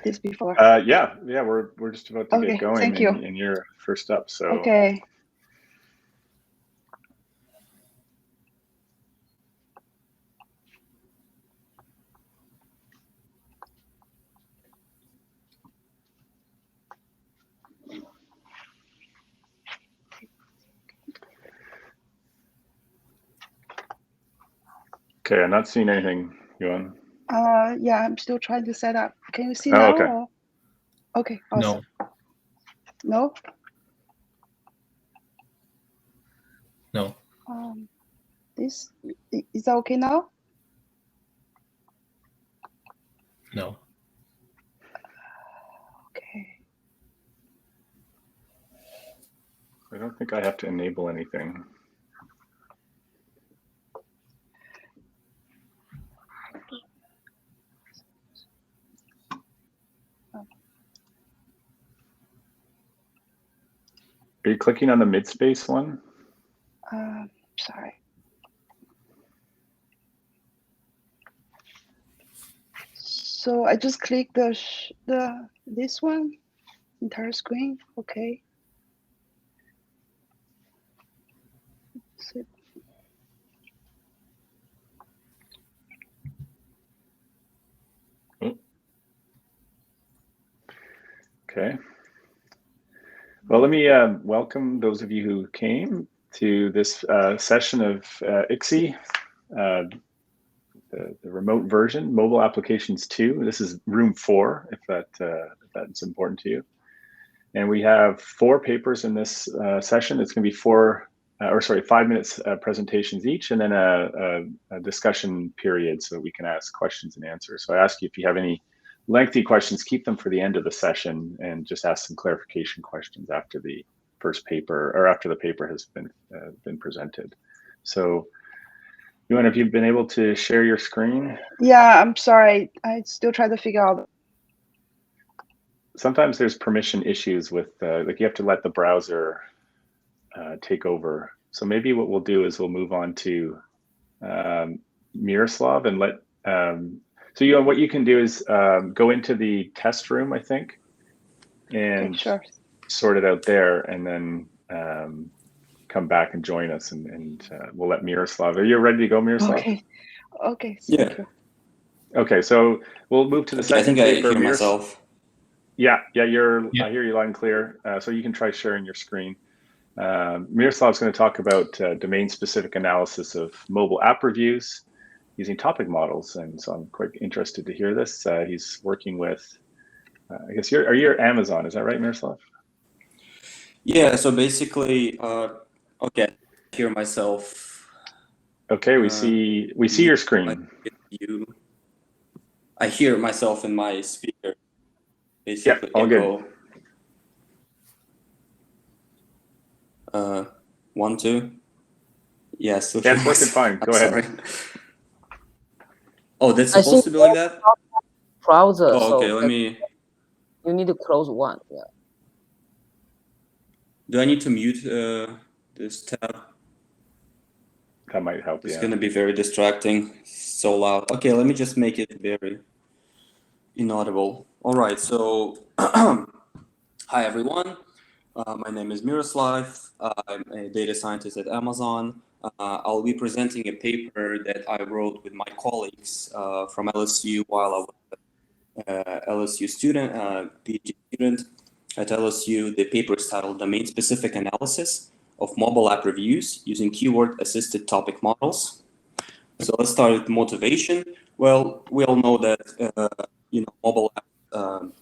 this before. Yeah, we're just about to get going. Thank you. And you're first up. So okay. Okay, I'm not seeing anything, Yuan. Yeah, I'm still trying to set up. Can you see now? Okay. Or? Okay, awesome. No. No? This, is that okay now? No. Okay. I don't think I have to enable anything. Are you clicking on the mid-space one? Sorry. So I just click this one, entire screen. Okay. Okay. Well, let me welcome those of you who came to this session of ICSE, the remote version, Mobile Applications 2. This is room 4, if that's important to you. And we have 4 papers in this session. It's going to be 5 minutes presentations each, and then a discussion period so that we can ask questions and answers. So I ask you, if you have any lengthy questions, keep them for the end of the session and just ask some clarification questions after the first paper, or after the paper has been presented. So, Yuan, have you been able to share your screen? Yeah, I'm sorry. I still try to figure out. Sometimes there's permission issues with, like, you have to let the browser take over. So maybe what we'll do is we'll move on to Miroslav and let, so Yuan, what you can do is go into the test room, I think, and sort it out there, and then come back and join us, and we'll let Miroslav. Are you ready to go, Miroslav? Okay. Yeah. Okay, so we'll move to the second paper. I think I hear myself. Yeah, I hear you loud and clear. So you can try sharing your screen. Miroslav's going to talk about domain-specific analysis of mobile app reviews using topic models, and so I'm quite interested to hear this. He's working with, I guess are you at Amazon? Is that right, Miroslav? Yeah. So basically, okay, I hear myself. Okay, we see your screen. I hear myself in my speaker. Basically, all good. 1, 2. Yeah, still. Yeah, it's working fine. Go ahead. Oh, that's supposed to be like that? Browser. Oh, okay, let me. You need to close one. Yeah. Do I need to mute this tab? That might help. It's going to be very distracting. So loud. Okay, let me just make it very inaudible. All right. So, hi everyone. My name is Miroslav. I'm a data scientist at Amazon. I'll be presenting a paper that I wrote with my colleagues from LSU while I was an LSU student, PhD student at LSU. The paper is titled Domain-Specific Analysis of Mobile App Reviews Using Keyword-Assisted Topic Models. So let's start with motivation. Well, we all know that mobile apps,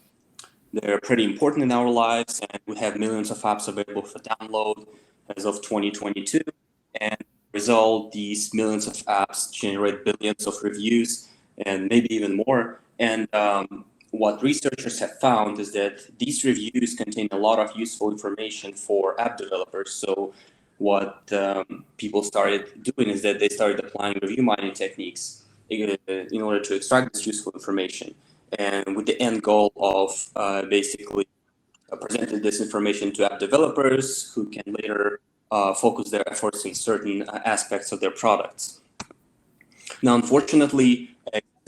they're pretty important in our lives, and we have millions of apps available for download as of 2022. And as a result, these millions of apps generate billions of reviews and maybe even more. And what researchers have found is that these reviews contain a lot of useful information for app developers. So what people started doing is that they started applying review mining techniques in order to extract this useful information, and with the end goal of basically presenting this information to app developers who can later focus their efforts in certain aspects of their products. Now, unfortunately,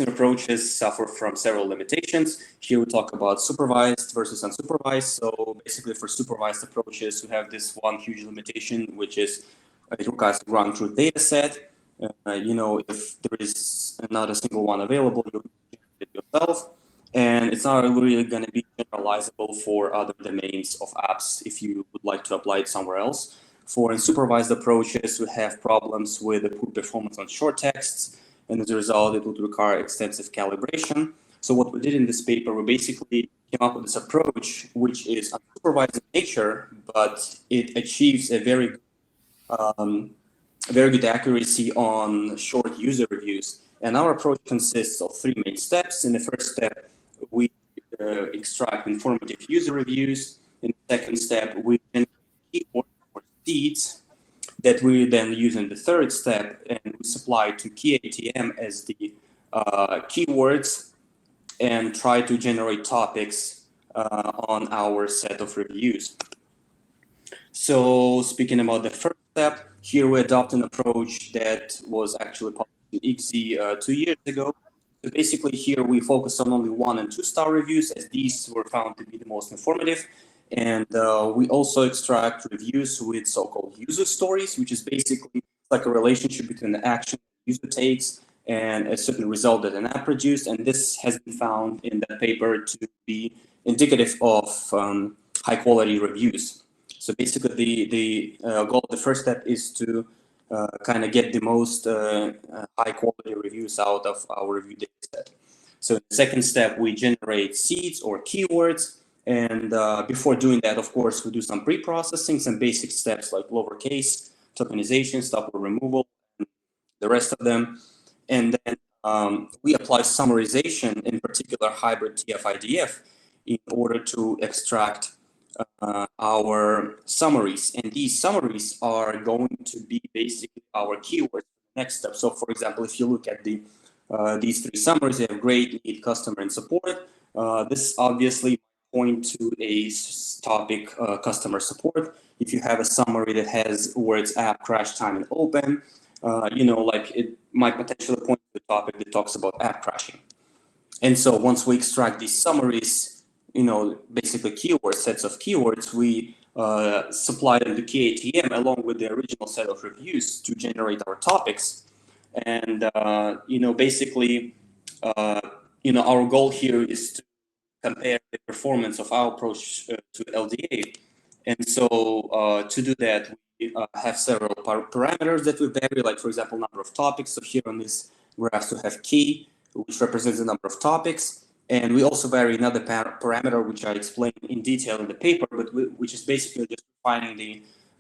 approaches suffer from several limitations. Here we talk about supervised versus unsupervised. So basically for supervised approaches, we have this one huge limitation, which is it requires a ground truth data set. If there is not a single one available, you generate it yourself. And it's not really going to be generalizable for other domains of apps if you would like to apply it somewhere else. For unsupervised approaches, we have problems with the poor performance on short texts. And as a result, it would require extensive calibration. So what we did in this paper, we basically came up with this approach, which is unsupervised in nature, but it achieves a very good accuracy on short user reviews. And our approach consists of 3 main steps. In the first step, we extract informative user reviews. In the second step, we generate keywords or seeds that we then use in the third step, and we supply to KeyATM as the keywords and try to generate topics on our set of reviews. So speaking about the first step, here we adopt an approach that was actually published in ICSI 2 years ago. So basically here we focus on only 1- and 2-star reviews, as these were found to be the most informative. And we also extract reviews with so-called user stories, which is basically like a relationship between the action the user takes and a certain result that an app produced. And this has been found in that paper to be indicative of high-quality reviews. So basically, the goal of the first step is to kind of get the most high-quality reviews out of our review data set. So in the second step, we generate seeds or keywords. And before doing that, of course, we do some pre-processing, some basic steps like lowercase, tokenization, stop or removal, and the rest of them. And then we apply summarization, in particular hybrid TF-IDF, in order to extract our summaries. And these summaries are going to be basically our keywords next step. So for example, if you look at these 3 summaries, they have great, need, customer, and support. This obviously point to a topic, customer support. If you have a summary that has words app, crash time, and open, like it might potentially point to a topic that talks about app crashing. And so once we extract these summaries, basically keywords, sets of keywords, we supply them to KATM along with the original set of reviews to generate our topics. And, basically, our goal here is to compare the performance of our approach to LDA. And so to do that, we have several parameters that we vary, like, for example, number of topics. So here on this graph, we have key, which represents the number of topics. And we also vary another parameter, which I explained in detail in the paper, but which is basically just finding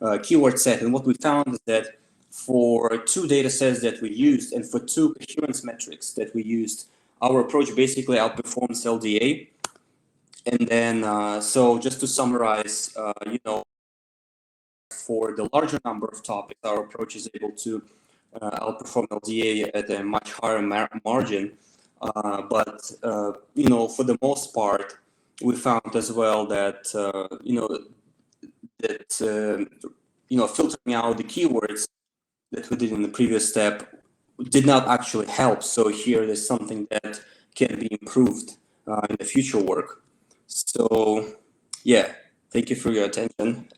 the keyword set. And what we found is that for 2 data sets that we used and for 2 coherence metrics that we used, our approach basically outperforms LDA. And then, so just to summarize, for the larger number of topics, our approach is able to outperform LDA at a much higher margin. But for the most part, we found as well that, filtering out the keywords that we did in the previous step did not actually help. So here there's something that can be improved in the future work. So, yeah, thank you for your attention.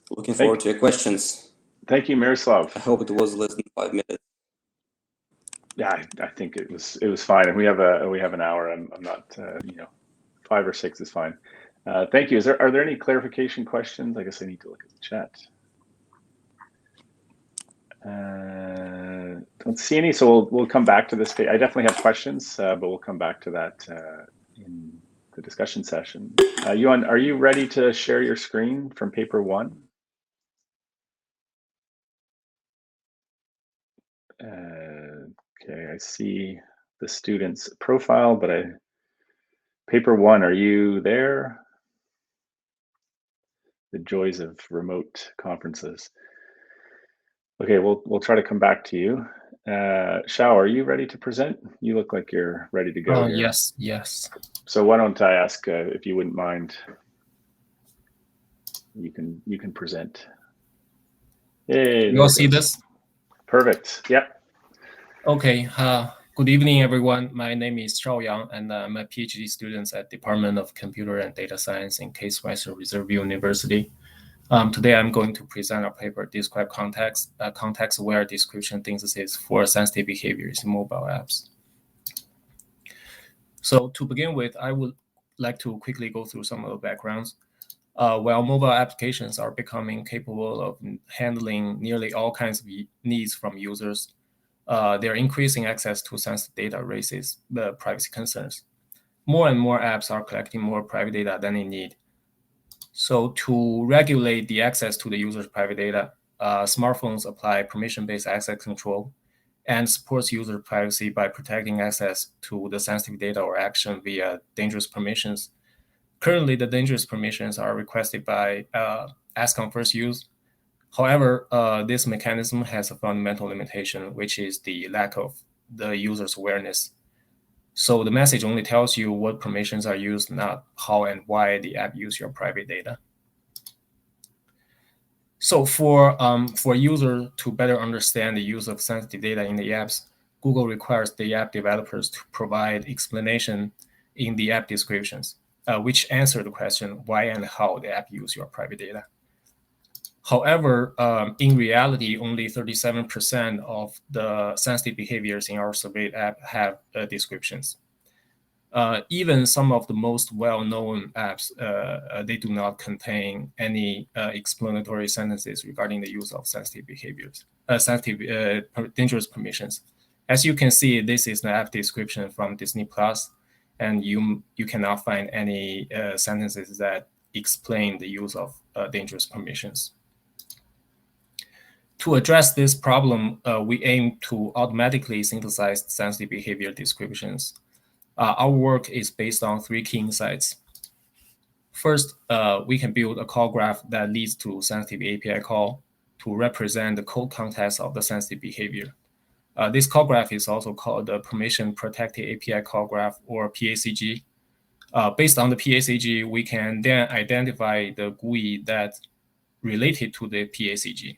Looking forward to your questions. Thank you, Miroslav. I hope it was less than 5 minutes. Yeah, I think it was fine, and we have an hour. I'm not 5 or 6 is fine. Thank you. Are there any clarification questions? I guess I need to look at the chat. Don't see any, so we'll come back to this. I definitely have questions, but we'll come back to that in the discussion session. Johan, are you ready to share your screen from paper 1? Okay, I see the student's profile, but paper 1, are you there? The joys of remote conferences. Okay, we'll try to come back to you. Xiao, are you ready to present? You look like you're ready to go. Oh, here. yes. So why don't I ask if you wouldn't mind? You can present. Hey, You all see this? Perfect. Yep. Okay. Good evening, everyone. My name is Zhao Yang, and I'm a PhD student at Department of Computer and Data Science in Case Western Reserve University. Today, I'm going to present our paper, Describe Context, Context-Aware Description Synthesis for Sensitive Behaviors in Mobile Apps. So to begin with, I would like to quickly go through some of the backgrounds. While mobile applications are becoming capable of handling nearly all kinds of needs from users, their increasing access to sensitive data raises the privacy concerns. More and more apps are collecting more private data than they need. So to regulate the access to the user's private data, smartphones apply permission-based access control and supports user privacy by protecting access to the sensitive data or action via dangerous permissions. Currently, the dangerous permissions are requested by ask on first use. However, this mechanism has a fundamental limitation, which is the lack of the user's awareness. So the message only tells you what permissions are used, not how and why the app uses your private data. So for users to better understand the use of sensitive data in the apps, Google requires the app developers to provide explanation in the app descriptions, which answer the question why and how the app uses your private data. However, in reality, only 37% of the sensitive behaviors in our surveyed app have descriptions. Even some of the most well-known apps, they do not contain any explanatory sentences regarding the use of sensitive behaviors, dangerous permissions. As you can see, this is the app description from Disney Plus, and you cannot find any sentences that explain the use of dangerous permissions. To address this problem, we aim to automatically synthesize sensitive behavior descriptions. Our work is based on 3 key insights. First, we can build a call graph that leads to sensitive API call to represent the code context of the sensitive behavior. This call graph is also called the Permission Protected API Call Graph, or PACG. Based on the PACG, we can then identify the GUI that related to the PACG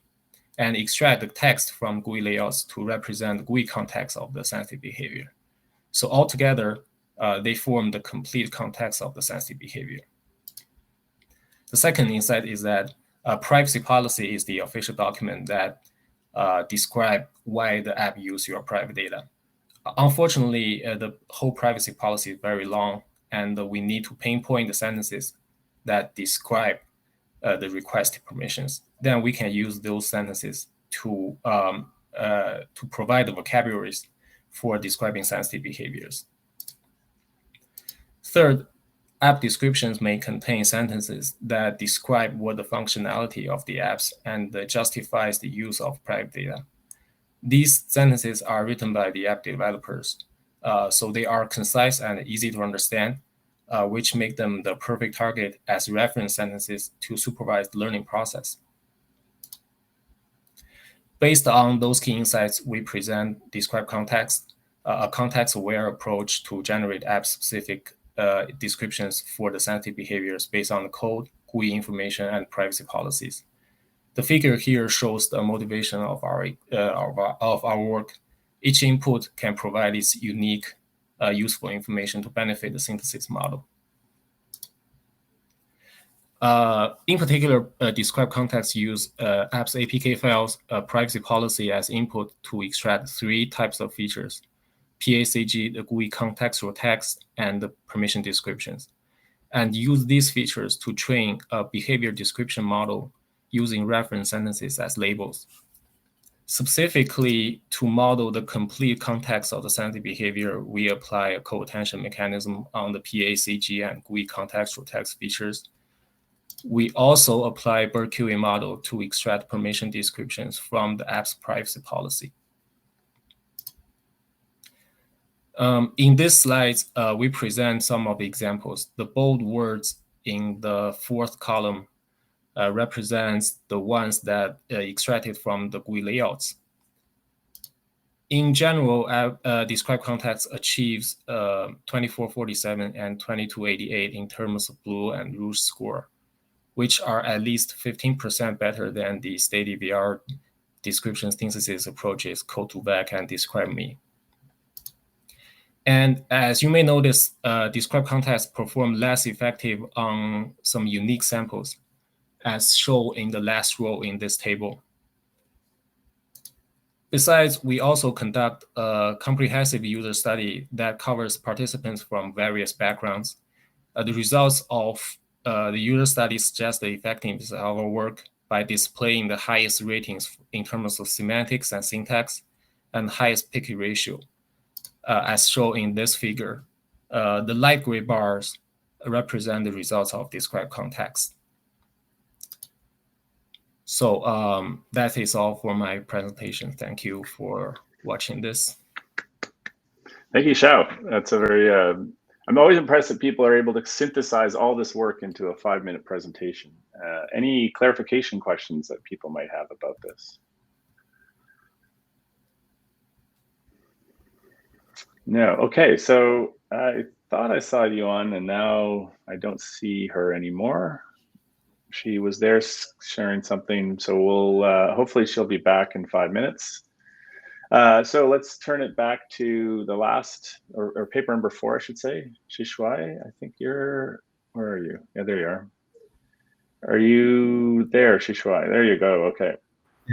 and extract the text from GUI layouts to represent the GUI context of the sensitive behavior. So altogether, they form the complete context of the sensitive behavior. The second insight is that privacy policy is the official document that describes why the app uses your private data. Unfortunately, the whole privacy policy is very long, and we need to pinpoint the sentences that describe the requested permissions. Then we can use those sentences to provide the vocabularies for describing sensitive behaviors. Third, app descriptions may contain sentences that describe what the functionality of the apps and justifies the use of private data. These sentences are written by the app developers, so they are concise and easy to understand, which make them the perfect target as reference sentences to supervise the learning process. Based on those key insights, we present Describe Context, a context-aware approach to generate app-specific descriptions for the sensitive behaviors based on the code, GUI information, and privacy policies. The figure here shows the motivation of our work. Each input can provide its unique, useful information to benefit the synthesis model. In particular, Describe Context use apps APK files, privacy policy as input to extract 3 types of features: PACG, the GUI contextual text, and the permission descriptions, and use these features to train a behavior description model using reference sentences as labels. Specifically, to model the complete context of the sensitive behavior, we apply a co-attention mechanism on the PACG and GUI contextual text features. We also apply BERT-QA model to extract permission descriptions from the app's privacy policy. In these slides, we present some of the examples. The bold words in the 4th column represents the ones that extracted from the GUI layouts. In general, Describe Context achieves 2447 and 2288 in terms of BLEU and ROUGE score, which are at least 15% better than the state-of-the-art description synthesis approaches, Code2Vec and DescribeMe. And as you may notice, described context perform less effective on some unique samples, as shown in the last row in this table. Besides, we also conduct a comprehensive user study that covers participants from various backgrounds. The results of the user study suggest the effectiveness of our work by displaying the highest ratings in terms of semantics and syntax, and highest picky ratio, as shown in this figure. The light gray bars represent the results of described context. So that is all for my presentation. Thank you for watching this. Thank you, Xiao. That's a very, I'm always impressed that people are able to synthesize all this work into a 5-minute presentation. Any clarification questions that people might have about this? No, okay, so I thought I saw Yuan and now I don't see her anymore. She was there sharing something, so we'll, hopefully she'll be back in 5 minutes. So let's turn it back to the last, or paper number 4, I should say. Shishuai, I think you're, where are you? Yeah, there you are. Are you there, Shishuai? There you go, okay.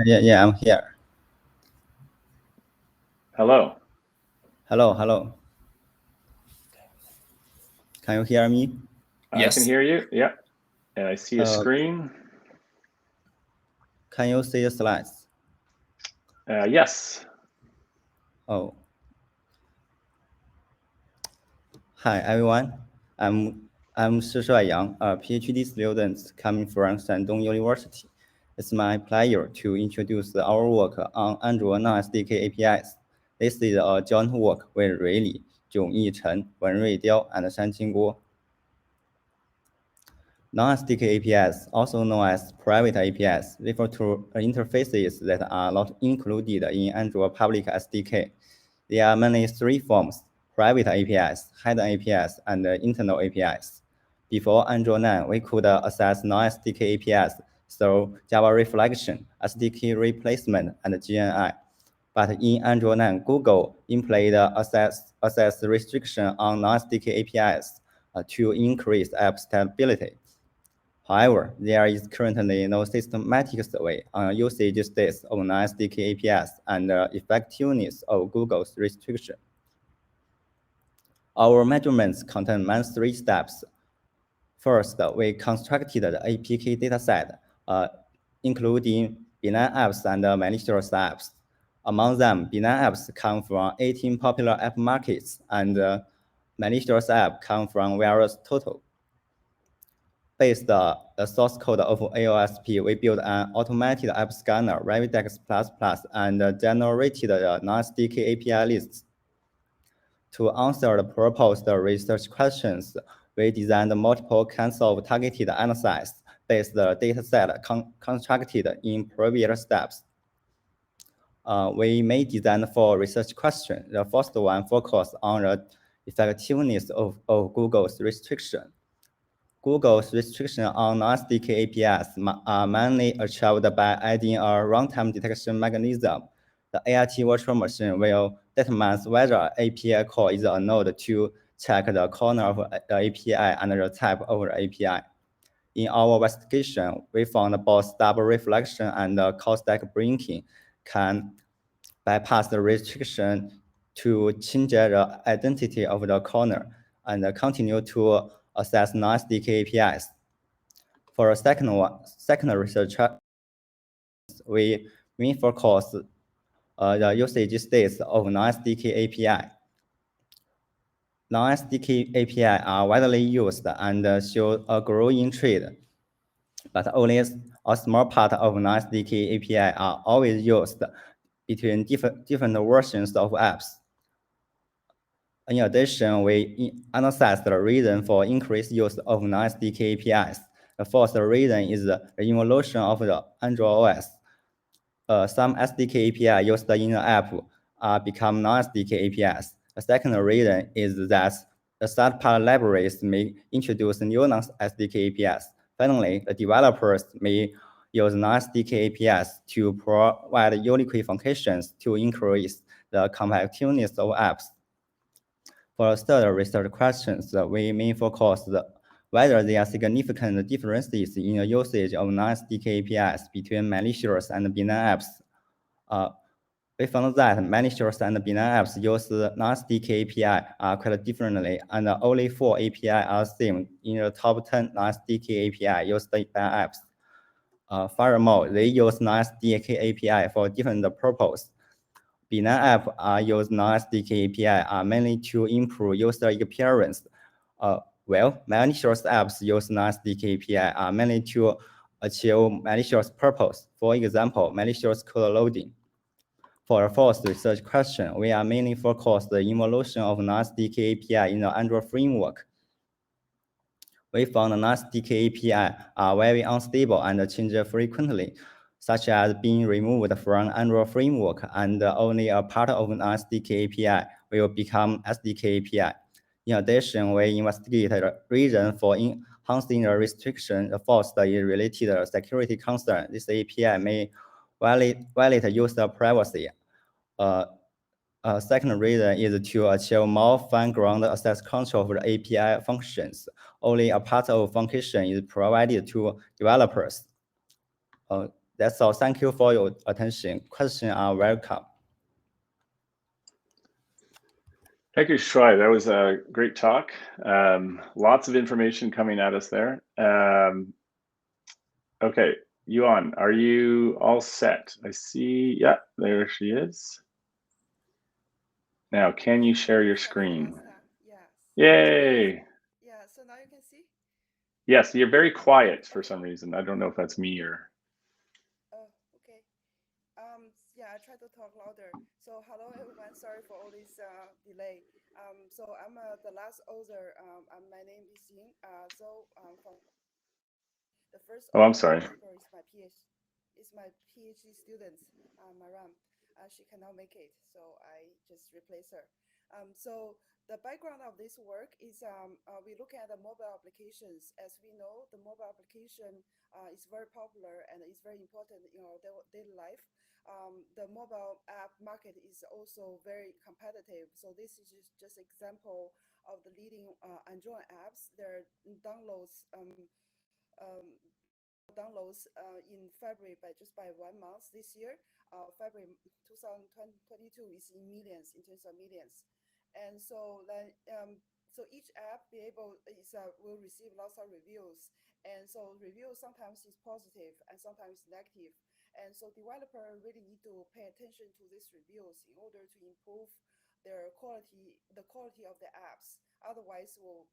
Yeah, I'm here. Hello. Hello. Can you hear me? Yes. I can hear you, yeah. And I see a screen. Can you see the slides? Yes. Oh. Hi, everyone. I'm Shishuai Yang, a PhD student coming from Shandong University. It's my pleasure to introduce our work on Android non-SDK APIs. This is a joint work with Rui Li, Zhong Yichen, Wenrui Diao, and Shanqing Guo. Non-SDK APIs, also known as private APIs, refer to interfaces that are not included in Android public SDK. There are mainly 3 forms: private APIs, hidden APIs, and internal APIs. Before Android 9, we could access non-SDK APIs through Java Reflection, SDK replacement, and GNI. But in Android 9, Google implemented access restriction on non-SDK APIs to increase app stability. However, there is currently no systematic survey on usage states of non-SDK APIs and effectiveness of Google's restriction. Our measurements contain main 3 steps. First, we constructed the APK dataset, including benign apps and malicious apps. Among them, benign apps come from 18 popular app markets, and malicious apps come from various total. Based on the source code of AOSP, we built an automated app scanner, Revidex++, and generated non-SDK API lists. To answer the proposed research questions, we designed multiple kinds of targeted analysis-based dataset constructed in previous steps. We made design for research question. The first one focuses on the effectiveness of Google's restriction. Google's restriction on non-SDK APIs are mainly achieved by adding a runtime detection mechanism. The AIT virtual machine will determine whether an API call is a node to check the corner of the API and the type of the API. In our investigation, we found both double reflection and call stack breaking can bypass the restriction to change the identity of the corner and continue to access non-SDK APIs. For a second research, we focus the usage states of non-SDK API. Non-SDK API are widely used and show a growing trend, but only a small part of non-SDK API are always used between different versions of apps. In addition, we analyzed the reason for increased use of non-SDK APIs. The first reason is the evolution of the Android OS. Some SDK API used in the app become non-SDK APIs. The second reason is that the third-party libraries may introduce new non-SDK APIs. Finally, the developers may use non-SDK APIs to provide unique functions to increase the competitiveness of apps. For the third research questions, we may focus whether there are significant differences in the usage of non-SDK APIs between malicious and benign apps. We found that malicious and benign apps use non-SDK API quite differently, and only 4 API are seen in the top 10 non-SDK API used by apps. Furthermore, they use non-SDK API for different purposes. Benign apps use non-SDK API mainly to improve user experience, while malicious apps use non-SDK API mainly to achieve malicious purpose. For example, malicious code loading. For the fourth research question, we are mainly focused on the evolution of non-SDK API in the Android framework. We found non-SDK API are very unstable and change frequently, such as being removed from Android framework, and only a part of non-SDK API will become SDK API. In addition, we investigated the reason for enhancing the restriction. The first is related security concern. This API may violate user privacy. Second reason is to achieve more fine-grained access control for the API functions. Only a part of function is provided to developers. That's all. Thank you for your attention. Questions are welcome. Thank you, Shuai. That was a great talk. Lots of information coming at us there. Okay, Yuan, are you all set? I see, yeah, there she is. Now, can you share your screen? Yes. Yay! Yeah, so now you can see? Yes, you're very quiet for some reason. I don't know if that's me or... Oh, okay. Yeah, I try to talk louder. So hello, everyone. Sorry for all this delay. So I'm the last author. My name is Ying. From the first Oh, I'm sorry. is my PhD student, Maram. She cannot make it, so I just replace her. So the background of this work is we look at the mobile applications. As we know, the mobile application is very popular and is very important in our daily life. The mobile app market is also very competitive. So this is just example of the leading Android apps. Their downloads in February by 1 month this year. February 2022 is in millions, in terms of millions. And so then, so each app will receive lots of reviews. And so reviews sometimes is positive and sometimes negative. And so developer really need to pay attention to these reviews in order to improve their quality, the quality of the apps. Otherwise, will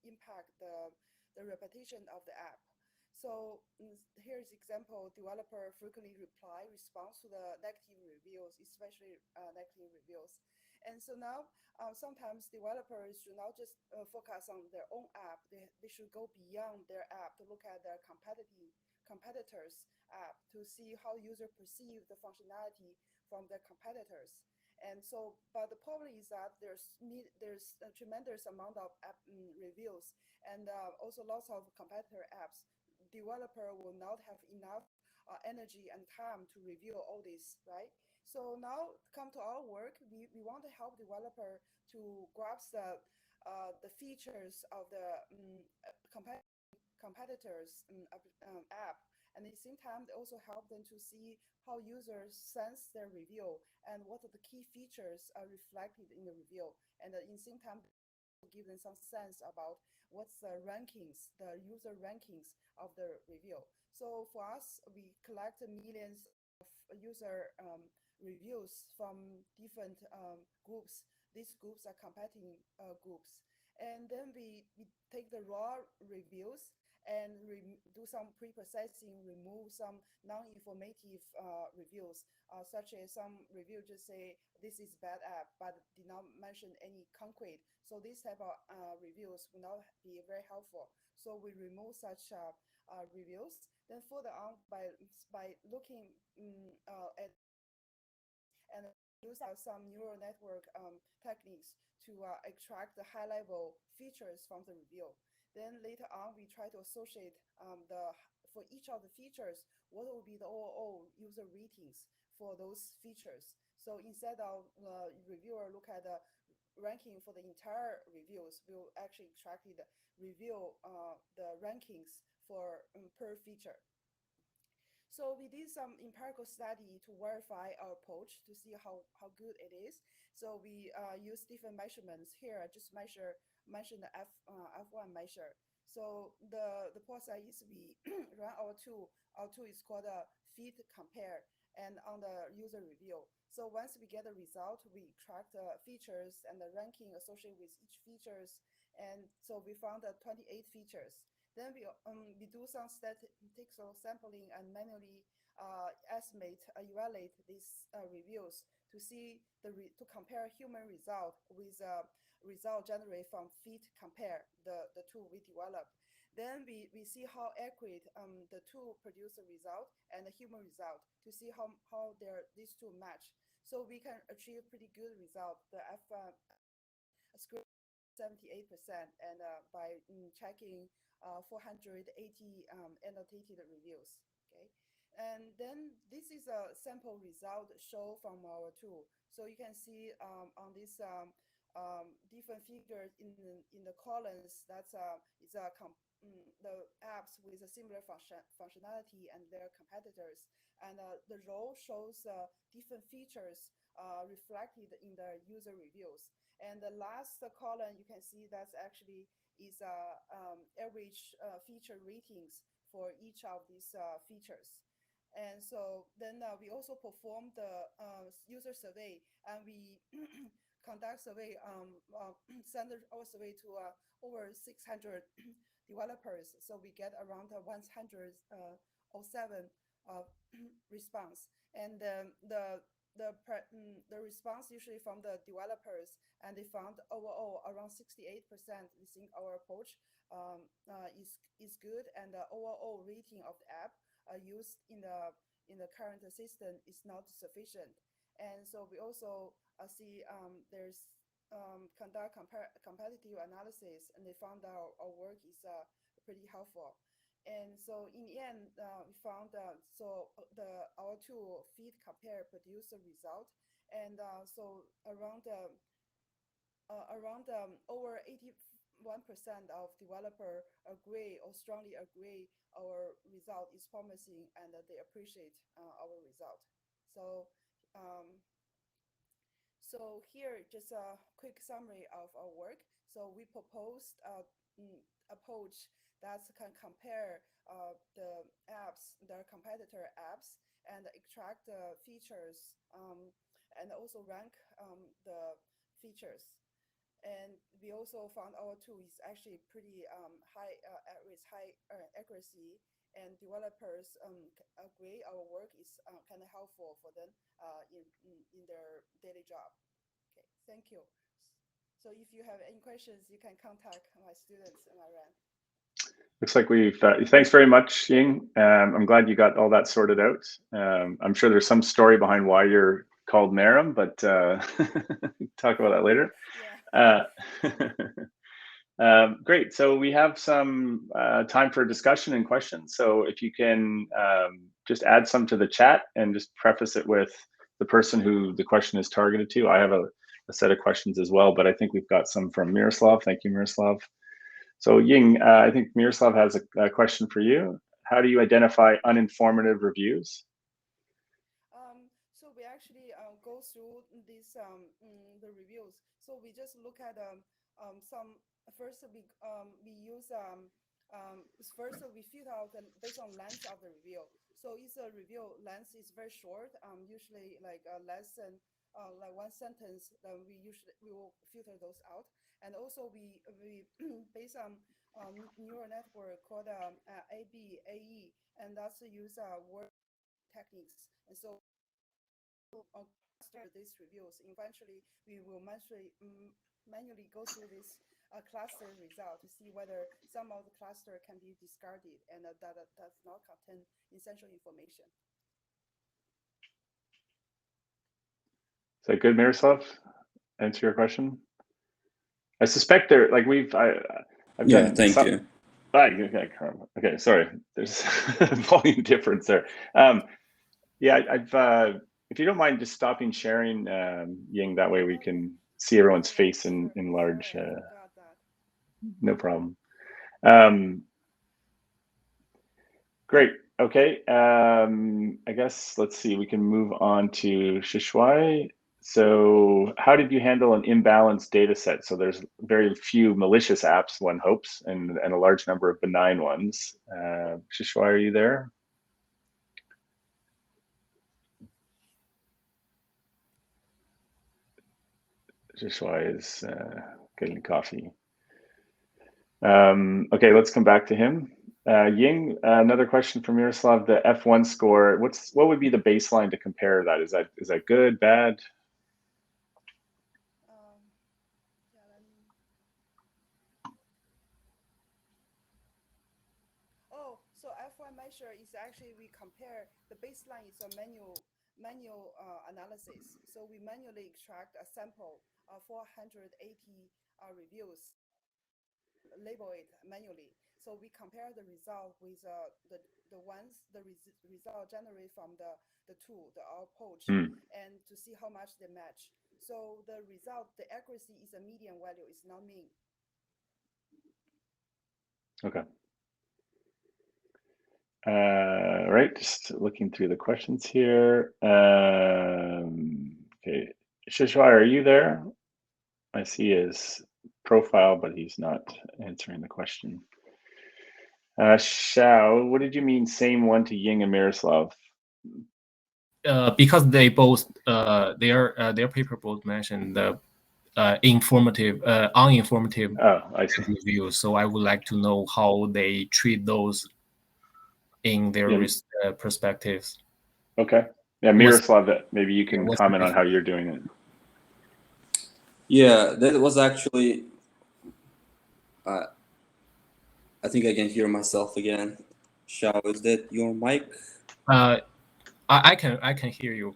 impact the reputation of the app. So here's example: developer frequently responds to the negative reviews, especially negative reviews. And so now, sometimes developers should not just focus on their own app. They should go beyond their app to look at their competitors' app to see how users perceive the functionality from their competitors. And so, but the problem is that there's a tremendous amount of app reviews and also lots of competitor apps. Developer will not have enough energy and time to review all this, right? So now come to our work, we want to help developer to grasp the features of the competitors app, and at the same time they also help them to see how users sense their review and what are the key features are reflected in the review, and at the same time give them some sense about what's the rankings, the user rankings of the review. So for us, we collect millions of user reviews from different groups. These groups are competing groups. And then we take the raw reviews and do some pre-processing, remove some non-informative reviews, such as some review just say this is bad app, but did not mention any concrete. So these type of reviews will not be very helpful. So we remove such reviews. Then further on, by looking at and use some neural network techniques to extract the high-level features from the review. Then later on, we try to associate for each of the features, what will be the overall user ratings for those features. So instead of reviewer look at the ranking for the entire reviews, we'll actually extracted review the rankings for per feature. So we did some empirical study to verify our approach to see how good it is. So we use different measurements. Here I just mention the F1 measure. So the process is we run our tool. Our tool is called a fit compare, and on the user review. So once we get the result, we track the features and the ranking associated with each features. And so we found 28 features. Then we do some statistical sampling and manually evaluate these reviews to see to compare human result with result generated from fit compare, the tool we developed. Then we see how accurate the tool produce a result and the human result to see how these two match. So we can achieve pretty good result. The F1 score 78%, and by checking 480 annotated reviews. Okay, and then this is a sample result show from our tool. So you can see on this different figures in the columns. That's the apps with a similar functionality and their competitors. And the row shows different features reflected in the user reviews. And the last column, you can see that's actually is average feature ratings for each of these features. And so then we also performed the user survey, and we conduct survey, send our survey to over 600 developers. So we get around 107 response, and the response usually from the developers, and they found overall around 68% they think our approach is good, and the overall rating of the app used in the current system is not sufficient. And so we also see there's conduct competitive analysis, and they found our work is pretty helpful. And so in the end, we found our tool fit compare produce a result, and so around over 81% of developer agree or strongly agree our result is promising, and they appreciate our result. So so here just a quick summary of our work. So we proposed approach that can compare the apps, their competitor apps, and extract the features, and also rank the features. And we also found our tool is actually pretty high accuracy, and developers agree our work is kind of helpful for them in their daily job. Okay, thank you. So if you have any questions, you can contact my students and my RAN. Looks like we've, thanks very much, Ying. I'm glad you got all that sorted out. I'm sure there's some story behind why you're called Meram, but talk about that later. Yeah. Great, so we have some time for discussion and questions. So if you can just add some to the chat and just preface it with the person who the question is targeted to. I have a set of questions as well, but I think we've got some from Miroslav. Thank you, Miroslav. So Ying, I think Miroslav has a question for you. How do you identify uninformative reviews? So we actually go through these the reviews. So we just look at some. First, we use first we filter out based on length of the review. So if the review length is very short, usually like less than like one sentence, then we will filter those out. And also we based on neural network called ABAE, and that's use word techniques. And so after these reviews, eventually we will manually go through this cluster result to see whether some of the cluster can be discarded and that does not contain essential information. Is that good, Miroslav? Answer your question? I suspect there, like I've Yeah, done thank some, you. Okay, sorry. There's a volume difference there. Yeah, if you don't mind just stopping sharing, Ying, that way we can see everyone's Yeah, face sure. in large. Sorry, I forgot that. No problem. Great. Okay. I guess let's see. We can move on to Shishuai. So, how did you handle an imbalanced data set? So, there's very few malicious apps, one hopes, and a large number of benign ones. Shishuai, are you there? Shishuai is getting coffee. Okay, let's come back to him. Ying, another question from Miroslav. The F1 score. What would be the baseline to compare that? Is that good, bad? Yeah, let me. Oh, so F1 measure is actually we compare the baseline is a manual analysis. So we manually extract a sample of 480 reviews, label it manually. So we compare the result with result generated from the tool, our approach, and to see how much they match. So the result, the accuracy is a median value, it's not mean. Okay. Right, just looking through the questions here. Okay, Shishuai, are you there? I see his profile, but he's not answering the question. Xiao, what did you mean same one to Ying and Miroslav? Because they both their paper both mentioned the uninformative I see. reviews. So I would like to know how they treat those in their perspectives. Okay. Yeah, Miroslav, maybe you can comment on how you're doing it. Yeah, that was actually. I think I can hear myself again. Shao, is that your mic? I can hear you.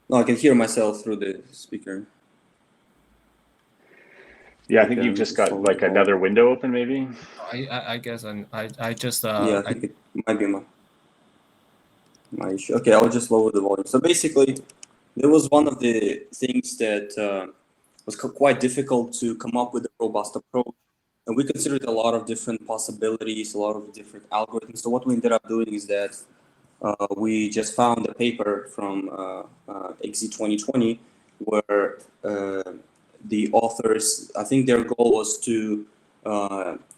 No, I can hear myself through the speaker. Yeah, I think you've just got like another window open, maybe. I guess I just yeah, I think it might be my issue. Okay, I'll just lower the volume. So basically, there was one of the things that was quite difficult to come up with a robust approach, and we considered a lot of different possibilities, a lot of different algorithms. So what we ended up doing is that we just found a paper from XZ 2020 where the authors, I think their goal was to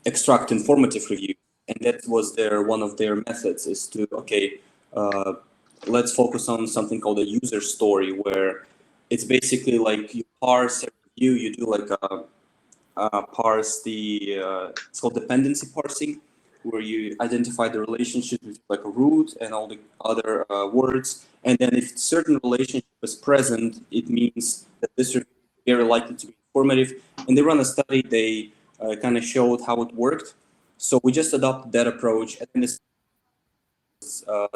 extract informative review, and that was one of their methods is to let's focus on something called a user story, where it's basically like you parse a review, you do like parse it's called dependency parsing, where you identify the relationship with like a root and all the other words, and then if certain relationship is present, it means that this review is very likely to be informative. And they run a study, they kind of showed how it worked. So we just adopted that approach, and this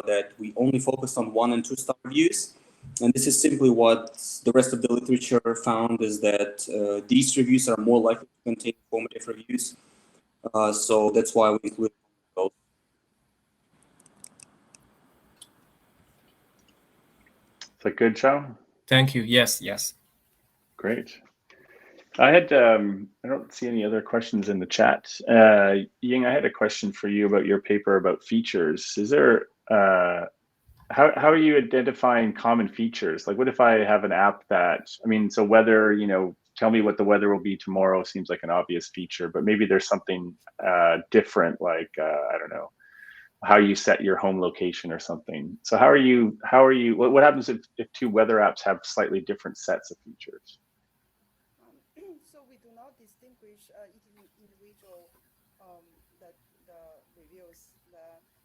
that we only focused on 1- and 2-star reviews. And this is simply what the rest of the literature found, is that these reviews are more likely to contain informative reviews. So that's why we include those. Is that good, Xiao? Thank you. Yes. Great. I had I don't see any other questions in the chat. Ying, I had a question for you about your paper about features. Is there how are you identifying common features? Like, what if I have an app that, so weather, tell me what the weather will be tomorrow seems like an obvious feature, but maybe there's something different, like I don't know, how you set your home location or something. So what happens if two weather apps have slightly different sets of features? So we do not distinguish individual the reviews.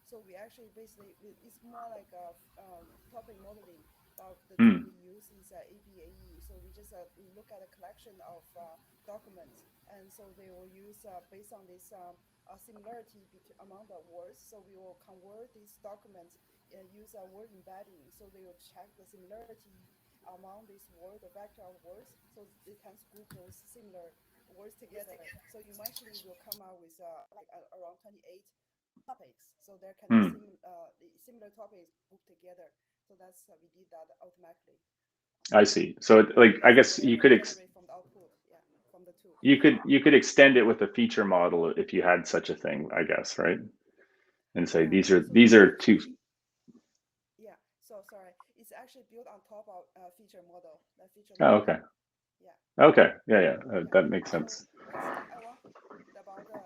So we actually basically it's more like a topic modeling. The tool we use is ABAE. So we just look at a collection of documents, and so they will use based on this similarity among the words. So we will convert these documents use a word embedding. So they will check the similarity among this word, the vector of words, so they can group those similar words together. So eventually will come out with around 28 topics. So there can be similar topics grouped together. So that's we did that automatically. I see. So I guess you could Generate from the output, yeah, from the two. you could extend it with a feature model if you had such a thing, I guess, right? And say Yeah, these are two. Yeah, so sorry, it's actually built on top of feature model. The feature Oh, model. okay. Yeah. Okay. Yeah. That makes sense. So I want about the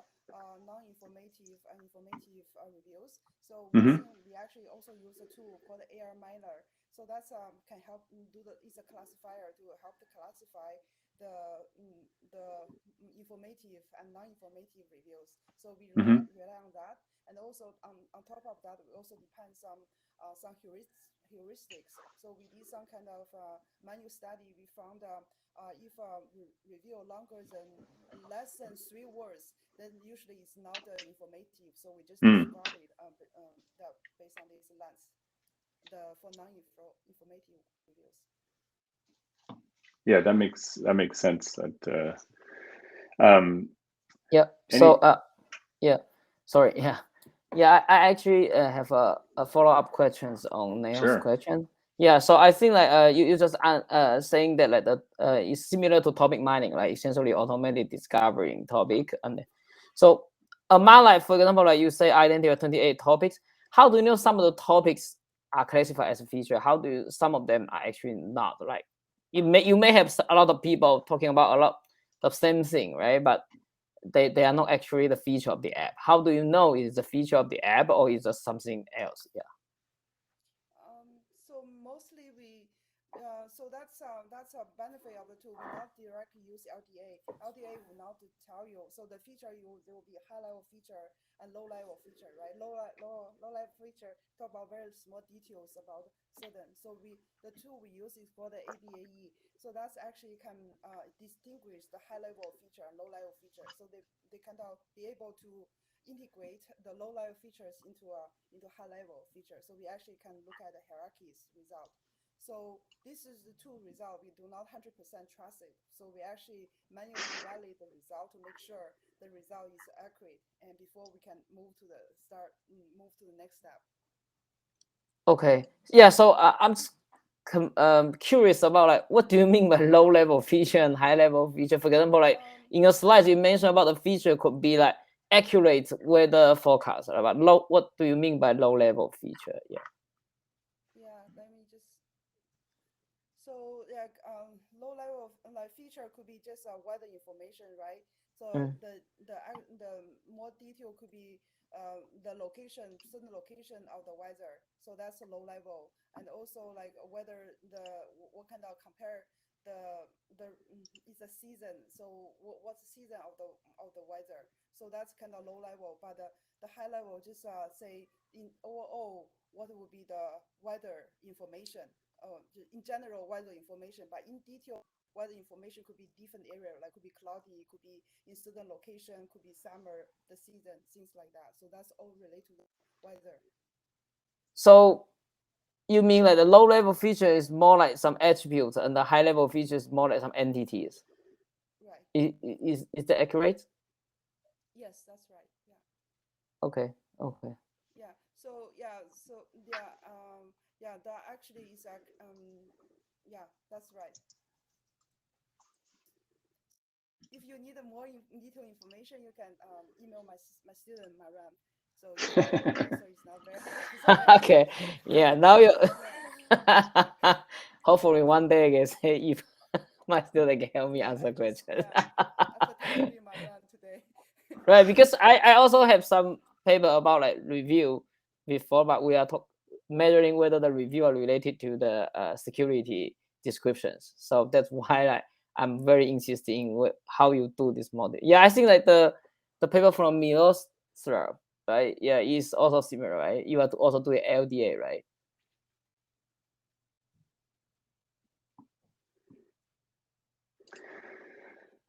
non-informative and informative reviews. So one Mhm. thing we actually also use a tool called AR Miner. So that's can help it's a classifier to help to classify the informative and non-informative reviews. So we Mhm. rely on that, and also on top of that, we also depend some heuristics. So we did some kind of manual study. We found if review longer than less than 3 words, then usually it's not informative. So we just discard it that based on this length. For non-informative reviews. Yeah, that makes sense. That Yeah. So yeah, sorry. Yeah. Yeah, I actually have a follow-up questions on Neil's Sure. question. Yeah, so I think like you just saying that like the it's similar to topic mining, like essentially automated discovering topic. And so among like, for example, like you say identify 28 topics, how do you know some of the topics are classified as a feature? How do you, some of them are actually not? Like you may have a lot of people talking about a lot of same thing, right? But they are not actually the feature of the app. How do you know it's the feature of the app or is it something else? Yeah. So mostly so that's a benefit of the tool. We not directly use LDA. LDA will not tell you. So the feature there will be a high level feature and low level feature, right? Low level feature talk about very small details about certain. So the tool we use is called the ABAE. So that's actually can distinguish the high level feature and low level feature. So they kind of be able to integrate the low level features into high level features. So we actually can look at the hierarchies result. So this is the tool result. We do not 100% trust it. So we actually manually validate the result to make sure the result is accurate, and before we can move to the next step. Okay. Yeah. So I'm curious about like what do you mean by low level feature and high level feature? For example, like in your slides you mentioned about the feature could be like accurate weather forecast. But what do you mean by low level feature? Yeah. Yeah. Let me just. So yeah, low level like feature could be just weather information, right? So the more detail could be the location, certain location of the weather. So that's a low level, and also like whether what kind of compare it's a season. So what's the season of the weather? So that's kind of low level, but the high level just say in overall what would be the weather information. In general weather information, but in detail weather information could be different area, like could be cloudy, could be in certain location, could be summer, the season, things like that. So that's all related to weather. So you mean like the low level feature is more like some attributes and the high level feature is more like some entities? Right. Is that accurate? Yes, that's right. Yeah. Okay. Okay. Yeah. That actually is yeah, that's right. If you need more detailed information, you can email my student Maram. So answer is not very. Okay. Yeah. Now you. Hopefully one day I guess if my student can help me answer questions. Yeah, after interviewing Maram today. Right, because I also have some paper about like review before, but we are measuring whether the review are related to the security descriptions. So that's why like I'm very interested in how you do this model. Yeah, I think like the paper from Milos, right? Yeah, is also similar, right? You have to also do LDA, right?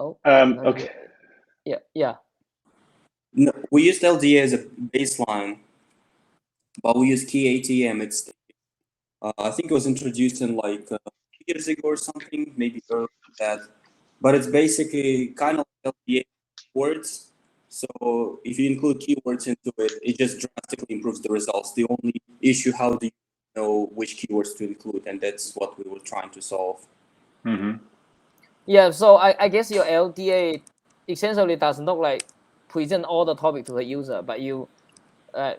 Oh, okay. Yeah. No, we used LDA as a baseline, but we use key ATM. It's I think it was introduced in like 2 years ago or something, maybe earlier than that. But it's basically kind of LDA words. So if you include keywords into it, it just drastically improves the results. The only issue, how do you know which keywords to include, and that's what we were trying to solve. Mm-hmm. Yeah, so I guess your LDA essentially does not like present all the topic to the user, but you,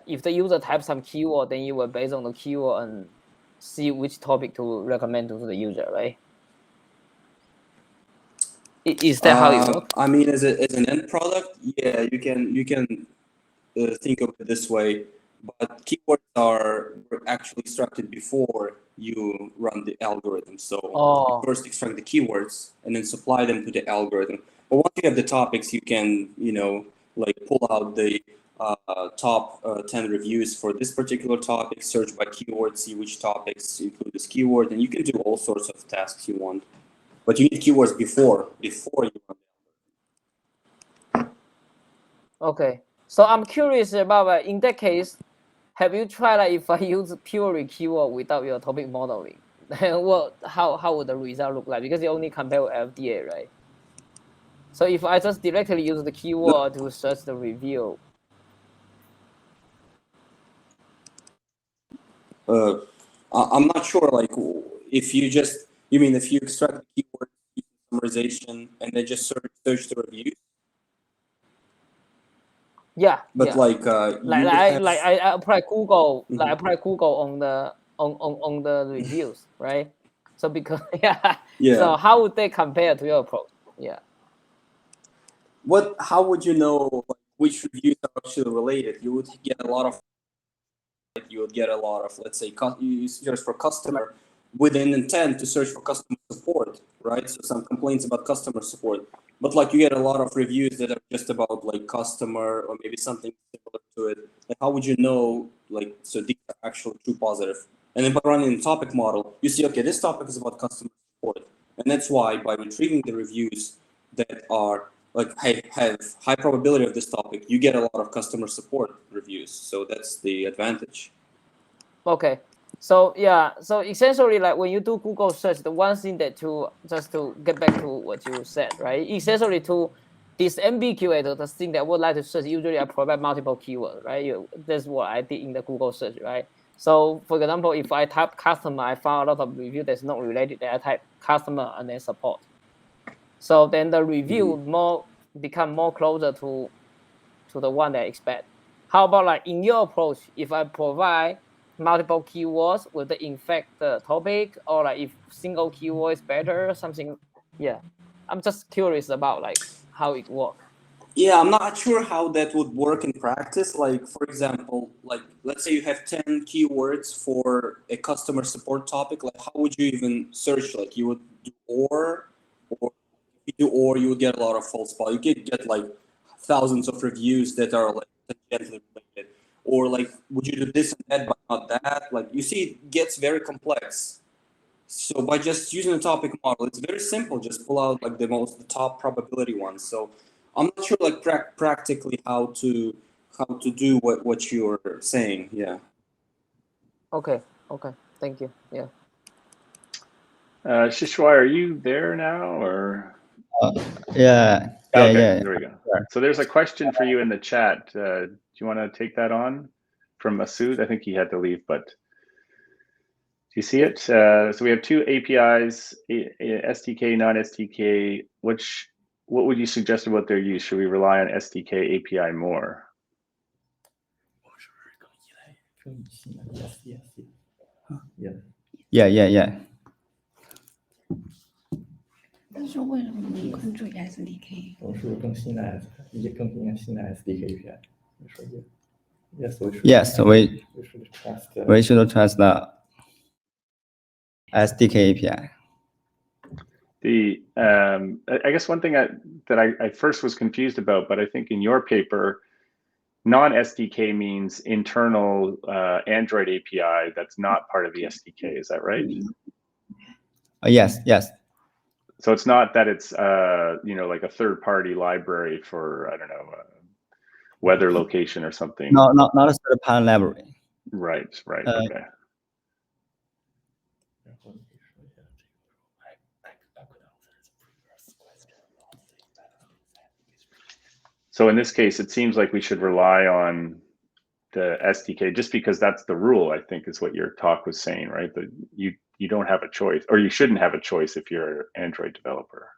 if the user types some keyword, then you will based on the keyword and see which topic to recommend to the user, right? Is that how it works? I mean, as an end product, yeah, you can think of it this way, but keywords are actually extracted before you run the algorithm. So you first extract the keywords and then supply them to the algorithm. But once you have the topics, you can, like pull out the top 10 reviews for this particular topic, search by keyword, see which topics include this keyword, and you can do all sorts of tasks you want. But you need keywords before you run. Okay, so I'm curious about in that case, have you tried if I use purely keyword without your topic modeling? How would the result look like? Because you only compare with FDA, right? So if I just directly use the keyword to search the review. I'm not sure, like, if you extract the keyword summarization and then just search the reviews. Yeah. But yeah. I apply Google, Mhm. like I apply Google on the reviews, right? So because yeah. So how would they compare to your approach? Yeah. How would you know which reviews are actually related? You would get a lot of, let's say, you search for customer with an intent to search for customer support, right? So some complaints about customer support, but like you get a lot of reviews that are just about like customer or maybe something similar to it. Like how would you know, like, so these are actual true positive? And then by running the topic model, you see, okay, this topic is about customer support. And that's why by retrieving the reviews that are like have high probability of this topic, you get a lot of customer support reviews. So that's the advantage. Okay. So yeah, so essentially like when you do Google search, the one thing that just to get back to what you said, right? Essentially to disambiguate the thing that I would like to search, usually I provide multiple keywords, right? That's what I did in the Google search, right? So for example, if I type customer, I found a lot of review that's not related, that I type customer and then support. So then the review become more closer to the one that I expect. How about like in your approach, if I provide multiple keywords, will they infect the topic, or like if single keyword is better or something? Yeah, I'm just curious about like how it works. Yeah, I'm not sure how that would work in practice. Like, for example, like let's say you have 10 keywords for a customer support topic. Like, how would you even search? Like, you would do or if you do or, you would get a lot of false positives. You could get like thousands of reviews that are like tangentially related. Or like, would you do this and that but not that? Like, you see, it gets very complex. So by just using a topic model, it's very simple. Just pull out like the top probability ones. So I'm not sure like practically how to do what you're saying. Yeah. Okay. Thank you. Yeah. Shishwai, are you there now or? Yeah. Okay, Yeah. there we go. Sure. So there's a question for you in the chat. Do you want to take that on from Masood? I think he had to leave, but do you see it? So we have two APIs, SDK, non-SDK. What would you suggest about their use? Should we rely on SDK API more? Yeah. 他说为什么你关注 SDK？ 都是更新的SDK API。你说 Yes, we should trust the SDK API. I guess one thing that I first was confused about, but I think in your paper, non-SDK means internal Android API that's not part of the SDK. Is that right? Yes. So it's not that it's like a third-party library for, I don't know, weather location or something. No, not a third-party library. Right. Okay. So in this case, it seems like we should rely on the SDK, just because that's the rule, I think is what your talk was saying, right? That you don't have a choice, or you shouldn't have a choice if you're an Android developer.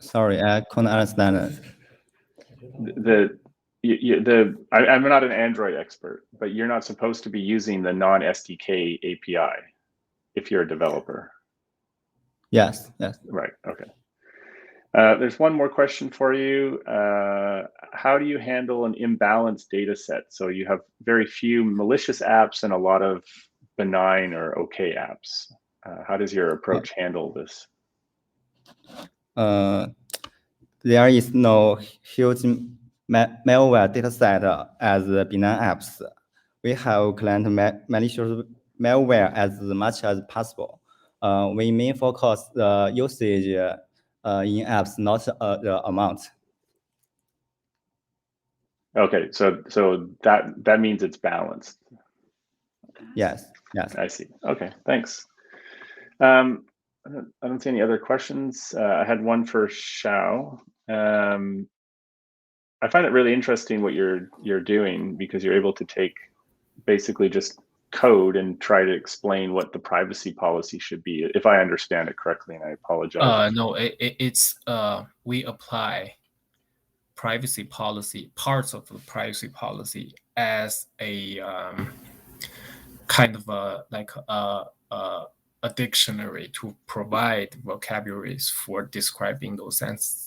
Sorry, I couldn't understand. I'm not an Android expert, but you're not supposed to be using the non-SDK API if you're a developer. Yes, yes. Right, okay. There's one more question for you. How do you handle an imbalanced data set? So you have very few malicious apps and a lot of benign or okay apps. How does your approach handle this? There is no huge malware dataset as benign apps. We have client malicious malware as much as possible. We may focus the usage in apps, not the amount. Okay, so that means it's balanced. Yes, yes. I see. Okay, thanks. I don't see any other questions. I had one for Xiao. I find it really interesting what you're doing, because you're able to take basically just code and try to explain what the privacy policy should be, if I understand it correctly, and I apologize. No, it's we apply privacy policy, parts of the privacy policy, as a kind of a dictionary to provide vocabularies for describing those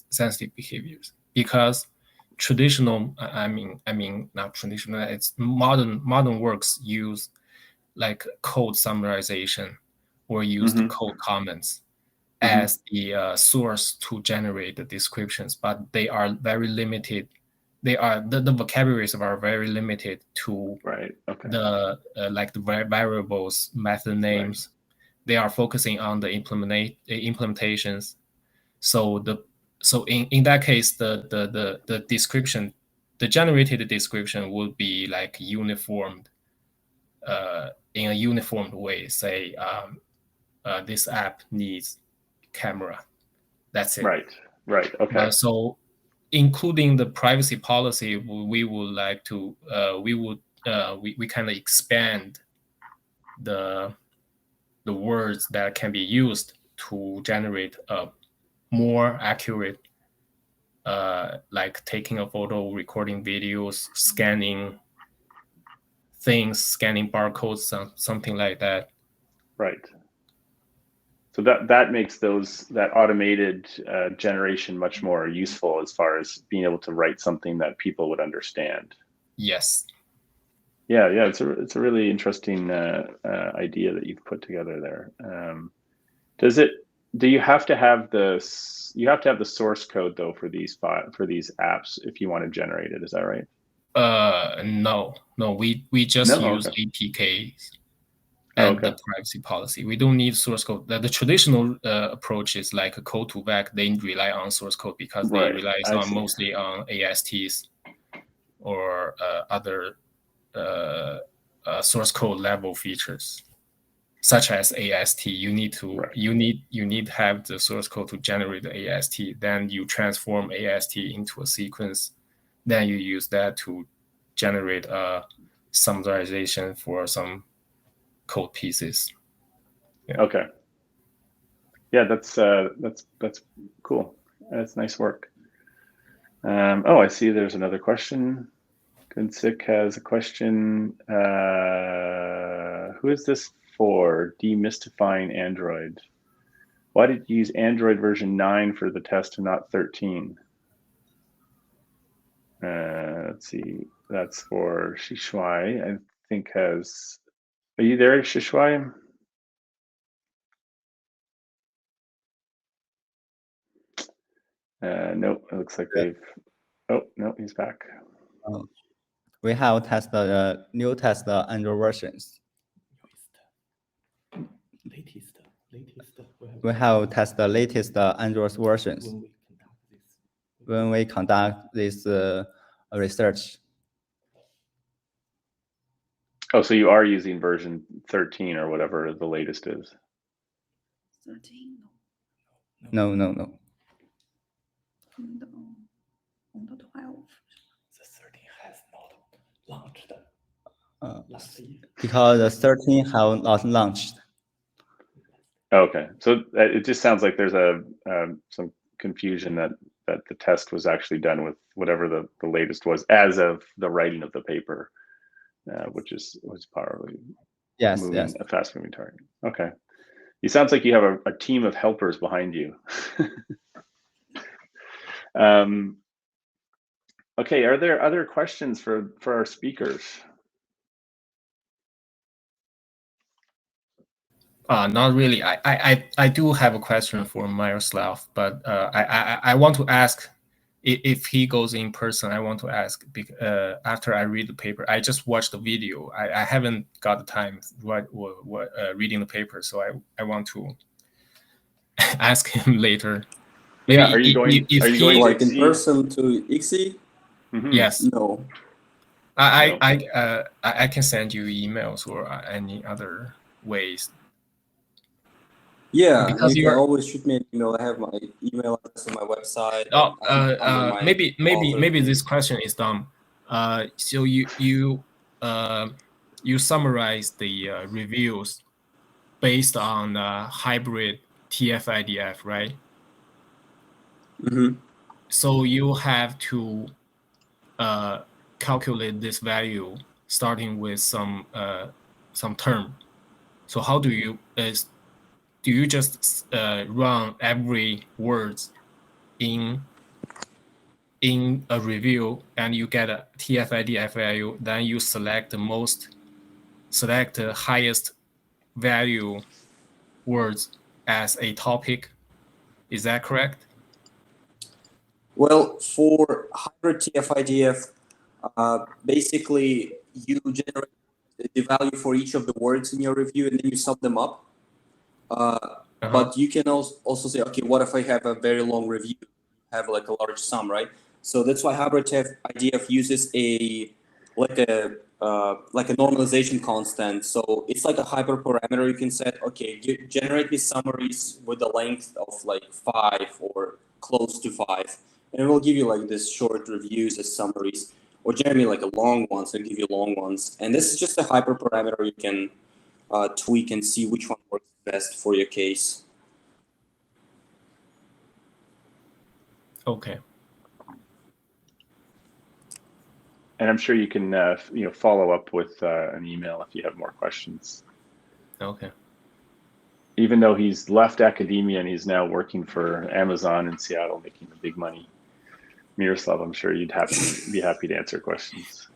sensitive behaviors. Because traditional, I mean not traditional, it's modern works use like code summarization or use the code comments as the source to generate the descriptions, but they are very limited. They are the vocabularies are very limited to the like the variables, method names. They are focusing on the implementations. So in that case, the description, the generated description would be like uniformed in a uniformed way. Say this app needs camera. That's it. Right. Okay. So including the privacy policy, we would like to we kind of expand the words that can be used to generate a more accurate, like taking a photo, recording videos, scanning things, scanning barcodes, something like that. Right. So that makes that automated generation much more useful as far as being able to write something that people would understand. Yes. Yeah, it's a really interesting idea that you've put together there. Do you have to have the source code though for these apps if you want to generate it? Is that right? No, we just use APKs and the privacy policy. We don't need source code. The traditional approach is like a code to vec. They rely on source code because they rely mostly on ASTs or other source code level features, such as AST. You need to have the source code to generate the AST. Then you transform AST into a sequence. Then you use that to generate a summarization for some code pieces. Yeah. Okay. Yeah, that's cool. That's nice work. I see there's another question. Gunsik has a question. Who is this for? Demystifying Android. Why did you use Android version 9 for the test and not 13? Let's see. That's for Shishuai, I think has. Are you there, Shishuai? No, it looks like they've. Oh no, he's back. We have tested the new Android versions. We have tested the latest Android versions when we conduct this research. Oh, so you are using version 13 or whatever the latest is. 13 No. on the 12. The 13 has not launched last year. Because the 13 have not launched. Okay, so it just sounds like there's some confusion that the test was actually done with whatever the latest was as of the writing of the paper, which was probably Yes, moving yes. a fast moving target. Okay, it sounds like you have a team of helpers behind you. Okay, are there other questions for our speakers? Not really. I do have a question for Miroslav, but I want to ask if he goes in person. I want to ask after I read the paper. I just watched the video. I haven't got the time reading the paper, so I want to ask him later. Maybe Yeah, are you going to Like in ICSI? person to ICSI? Mhm. Yes. No. I can send you emails or any other ways. Yeah, Because you you're- can always shoot me an email. I have my email address on my website. Oh, under my maybe this question is dumb. So you summarize the reviews based on hybrid TF-IDF, right? Mhm. So you have to calculate this value starting with some term. So how do you just run every words in a review and you get a TF-IDF value, then you select the highest value words as a topic? Is that correct? Well, for hybrid TF-IDF, basically you generate the value for each of the words in your review and then you sum them up. But you can also say, okay, what if I have a very long review, have like a large sum, right? So that's why hybrid TF-IDF uses a normalization constant. So it's like a hyperparameter you can set, okay, generate me summaries with a length of like 5 or close to 5. And it will give you like this short reviews as summaries, or generate me like a long ones and give you long ones. And this is just a hyperparameter you can tweak and see which one works best for your case. Okay. And I'm sure you can follow up with an email if you have more questions. Okay. Even though he's left academia and he's now working for Amazon in Seattle, making the big money, Miroslav, I'm sure you'd be happy to answer questions.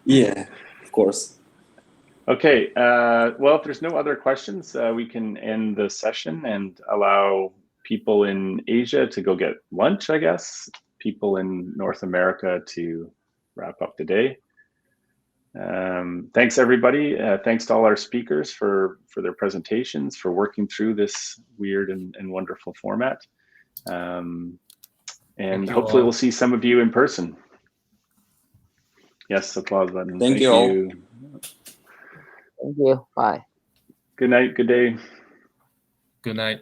Yeah, of course. Okay, well, if there's no other questions, we can end the session and allow people in Asia to go get lunch, I guess, people in North America to wrap up the day. Thanks, everybody. Thanks to all our speakers for their presentations, for working through this weird and wonderful format. And hopefully we'll see some of you in person. Yes, applause button. Thank you all. Thank you. Bye. Good night. Good day. Good night.